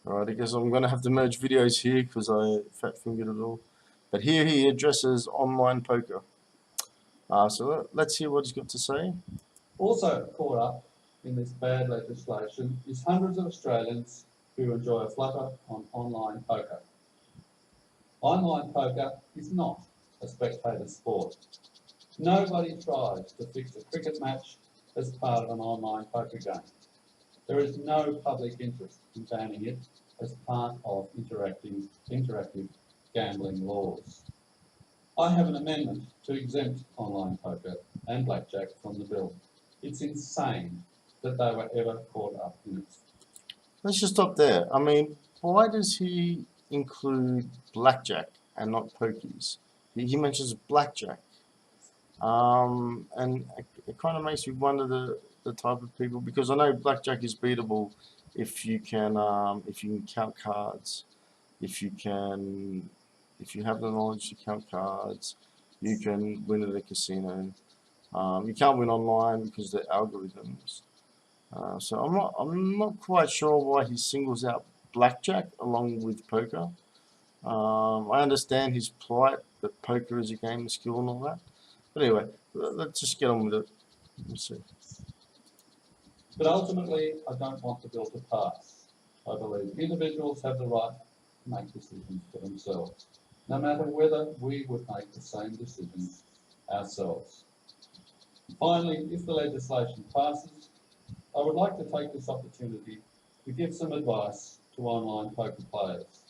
Alright, I guess I'm going to have to merge videos here because I fat fingered it all. But here he addresses online poker. So let's hear what he's got to say. Also caught up in this bad legislation is hundreds of Australians who enjoy a flutter on online poker. Online poker is not a spectator sport. Nobody tries to fix a cricket match as part of an online poker game. There is no public interest in banning it as part of interactive gambling laws. I have an amendment to exempt online poker and blackjack from the bill. It's insane that they were ever caught up in it. Let's just stop there. I mean, why does he include blackjack and not pokies? He mentions blackjack. And it kind of makes me wonder the type of people, because I know blackjack is beatable if you can count cards, if you have the knowledge to count cards, you can win at a casino. You can't win online because of the algorithms. So I'm not quite sure why he singles out blackjack along with poker. I understand his plight, that poker is a game of skill and all that. But anyway, let's just get on with it. Let's see. But ultimately, I don't want the bill to pass. I believe individuals have the right to make decisions for themselves, no matter whether we would make the same decisions ourselves. Finally, if the legislation passes, I would like to take this opportunity to give some advice to online poker players.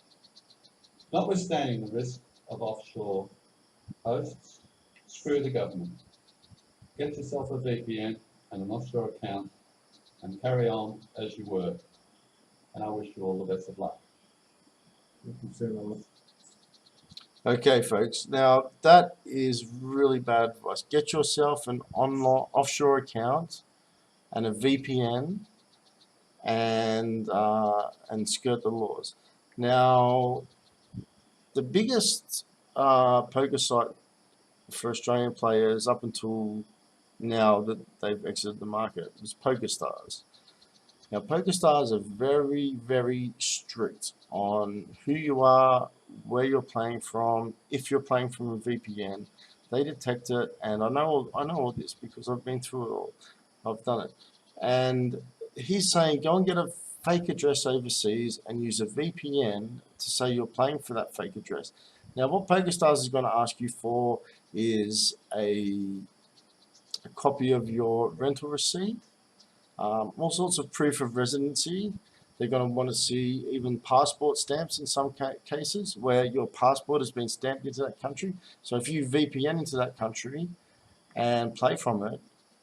Notwithstanding the risk of offshore hosts, screw the government. Get yourself a VPN and an offshore account and carry on as you were. And I wish you all the best of luck. Okay, folks. Now that is really bad advice. Get yourself an online offshore account and a VPN, and skirt the laws. Now, the biggest poker site for Australian players up until now that they've exited the market is PokerStars. Now, PokerStars are very, very strict on who you are, where you're playing from. If you're playing from a VPN, they detect it, and I know all this because I've been through it all. I've done it, and he's saying go and get a fake address overseas and use a VPN to say you're playing for that fake address. Now, what PokerStars is going to ask you for is a copy of your rental receipt, all sorts of proof of residency. They're going to want to see even passport stamps in some cases where your passport has been stamped into that country. So if you VPN into that country and play from it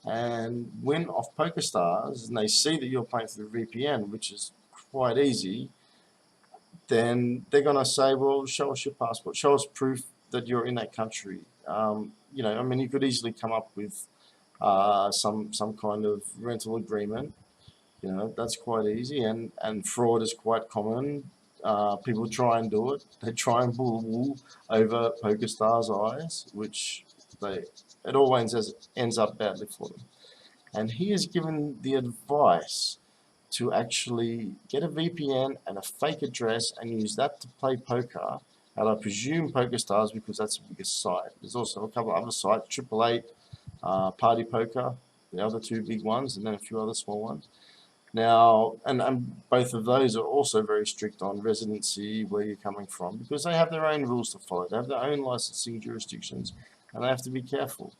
and win off PokerStars and they see that you're playing through the VPN, which is quite easy, then they're going to say, well, show us your passport, show us proof that you're in that country. I mean, you could easily come up with some kind of rental agreement. That's quite easy, and fraud is quite common. People try and do it. They try and pull wool over PokerStars' eyes, which it always ends up badly for them. And he has given the advice to actually get a VPN and a fake address and use that to play poker. And I presume PokerStars, because that's the biggest site. There's also a couple of other sites, 888, Party Poker, the other two big ones, and then a few other small ones. Now, and both of those are also very strict on residency, where you're coming from, because they have their own rules to follow. They have their own licensing jurisdictions, and they have to be careful.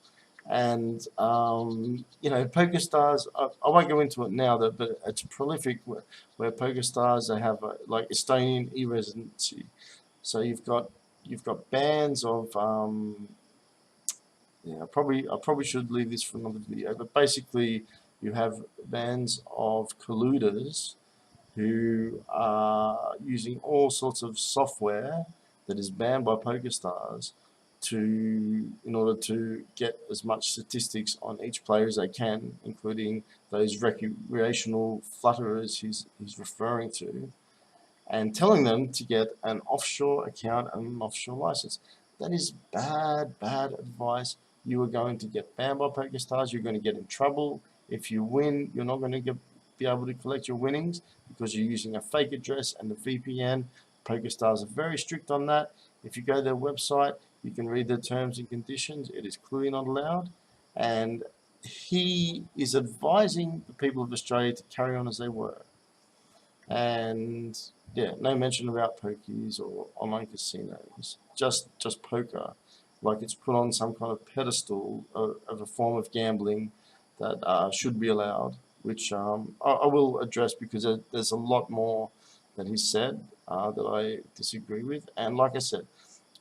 And PokerStars, I won't go into it now, but it's prolific where PokerStars, they have like Estonian e-residency. So you've got bands of I probably should leave this for another video, but basically you have bands of colluders who are using all sorts of software that is banned by PokerStars in order to get as much statistics on each player as they can, including those recreational flutterers he's referring to, and telling them to get an offshore account and an offshore license. That is bad advice. You are going to get banned by PokerStars. You're going to get in trouble. If you win, you're not going to get be able to collect your winnings because you're using a fake address and the VPN. PokerStars are very strict on that. If you go to their website, you can read the terms and conditions. It is clearly not allowed. And he is advising the people of Australia to carry on as they were. And yeah, no mention about pokies or online casinos, just poker, like it's put on some kind of pedestal of a form of gambling that should be allowed, which I will address because there's a lot more that he said that I disagree with. And like I said,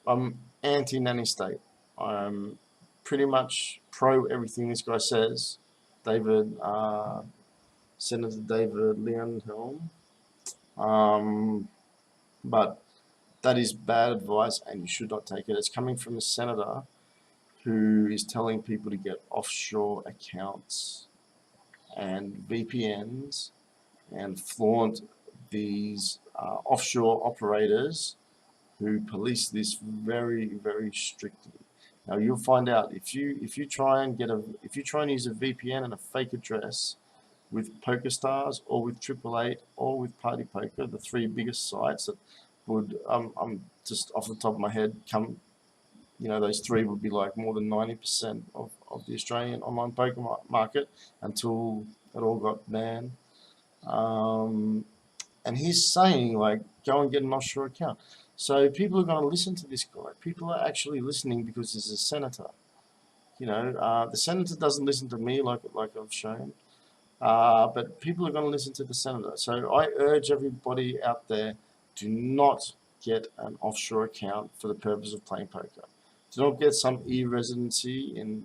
I'm anti-nanny state. I'm pretty much pro everything this guy says. Senator David Leyonhjelm. But that is bad advice and you should not take it. It's coming from a senator who is telling people to get offshore accounts and VPNs and flaunt these offshore operators who police this very, very strictly. Now you'll find out if you try and use a VPN and a fake address with PokerStars or with 888 or with Party Poker, the three biggest sites that would, I'm just off the top of my head, those three would be like more than 90% of the Australian online poker market until it all got banned. And he's saying, like, go and get an offshore account. So people are going to listen to this guy. People are actually listening because he's a senator. The senator doesn't listen to me like I've shown. But people are going to listen to the senator. So I urge everybody out there, do not get an offshore account for the purpose of playing poker. Do not get some e-residency in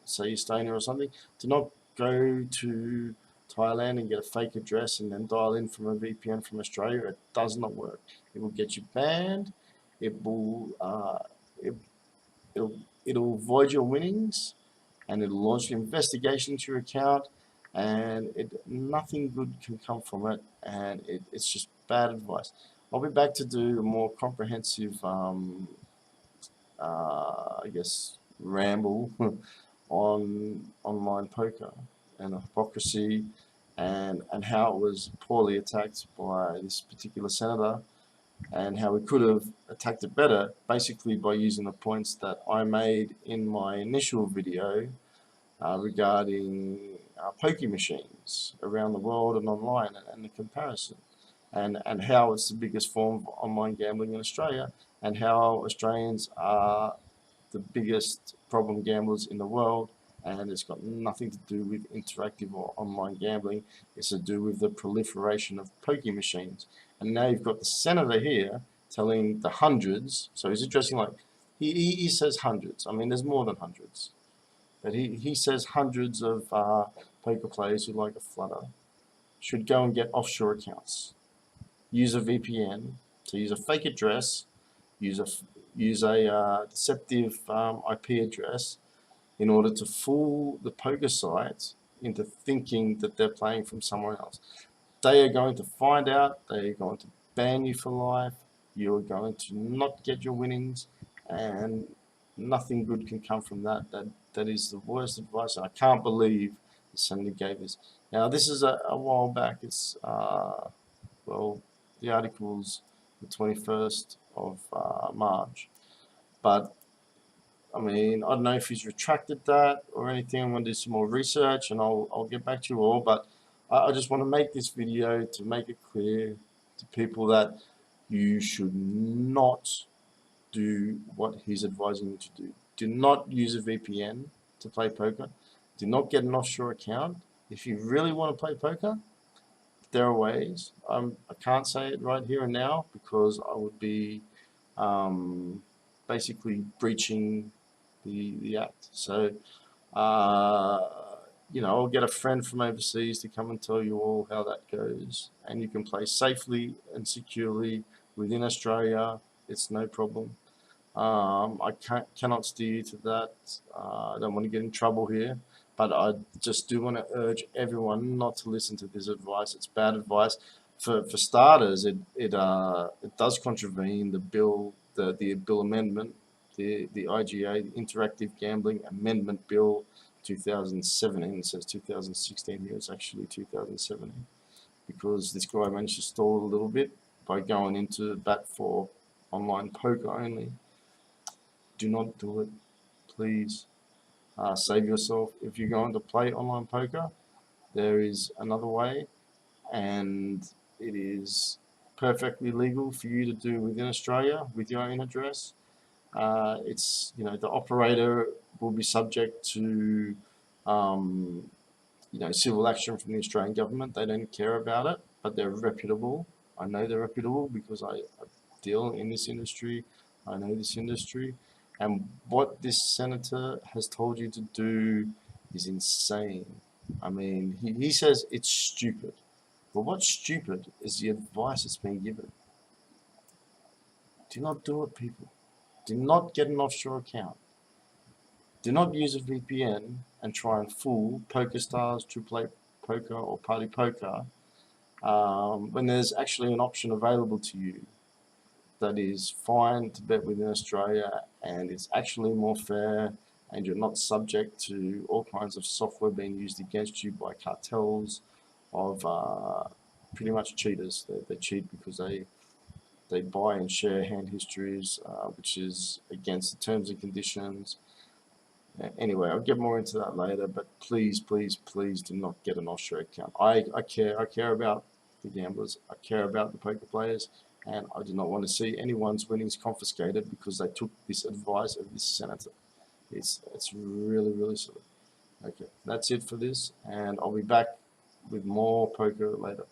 say Estonia or something. Do not go to Thailand and get a fake address and then dial in from a VPN from Australia. It does not work. It will get you banned. It'll void your winnings, and it'll launch an investigation into your account, and nothing good can come from it, and it's just bad advice. I'll be back to do a more comprehensive, I guess, ramble on online poker and the hypocrisy and how it was poorly attacked by this particular senator, and how we could have attacked it better, basically by using the points that I made in my initial video regarding pokie machines around the world and online, and the comparison, and how it's the biggest form of online gambling in Australia, and how Australians are the biggest problem gamblers in the world, and it's got nothing to do with interactive or online gambling. It's to do with the proliferation of pokie machines. And now you've got the senator here telling the hundreds, so he's addressing, like, he says hundreds. I mean, there's more than hundreds. But he says hundreds of poker players who like a flutter should go and get offshore accounts. Use a VPN, so use a fake address, use a deceptive IP address in order to fool the poker sites into thinking that they're playing from somewhere else. They are going to find out, they are going to ban you for life, you're going to not get your winnings, and nothing good can come from that. That is the worst advice, and I can't believe the senator gave this. Now, this is a while back. It's, well, the article's the 21st of March. But, I mean, I don't know if he's retracted that or anything. I'm going to do some more research, and I'll get back to you all. But I just want to make this video to make it clear to people that you should not do what he's advising you to do. Do not use a VPN to play poker. Do not get an offshore account. If you really want to play poker, there are ways. I can't say it right here and now because I would be basically breaching the act. So, I'll get a friend from overseas to come and tell you all how that goes. And you can play safely and securely within Australia. It's no problem. I cannot steer you to that. I don't want to get in trouble here, but I just do want to urge everyone not to listen to this advice. It's bad advice. For starters, it does contravene the bill, the bill amendment, the IGA, the Interactive Gambling Amendment Bill 2017. It says 2016 here. It's actually 2017 because this guy managed to stall a little bit by going into bat for online poker only. Do not do it, please. Save yourself. If you're going to play online poker, there is another way, and it is perfectly legal for you to do within Australia with your own address. It's, you know, the operator will be subject to you know, civil action from the Australian government. They don't care about it, but they're reputable. I know they're reputable because I deal in this industry. I know this industry. And what this senator has told you to do is insane. I mean, he says it's stupid. But what's stupid is the advice that's being given. Do not do it, people. Do not get an offshore account. Do not use a VPN and try and fool PokerStars, AAA Poker, or Party Poker when there's actually an option available to you that is fine to bet within Australia and it's actually more fair, and you're not subject to all kinds of software being used against you by cartels of pretty much cheaters. They cheat because they buy and share hand histories, which is against the terms and conditions. Anyway, I'll get more into that later, but please, please, please do not get an offshore account. I care about the gamblers, I care about the poker players, and I do not want to see anyone's winnings confiscated because they took this advice of this senator. It's really, really silly. Okay, that's it for this, and I'll be back with more poker later.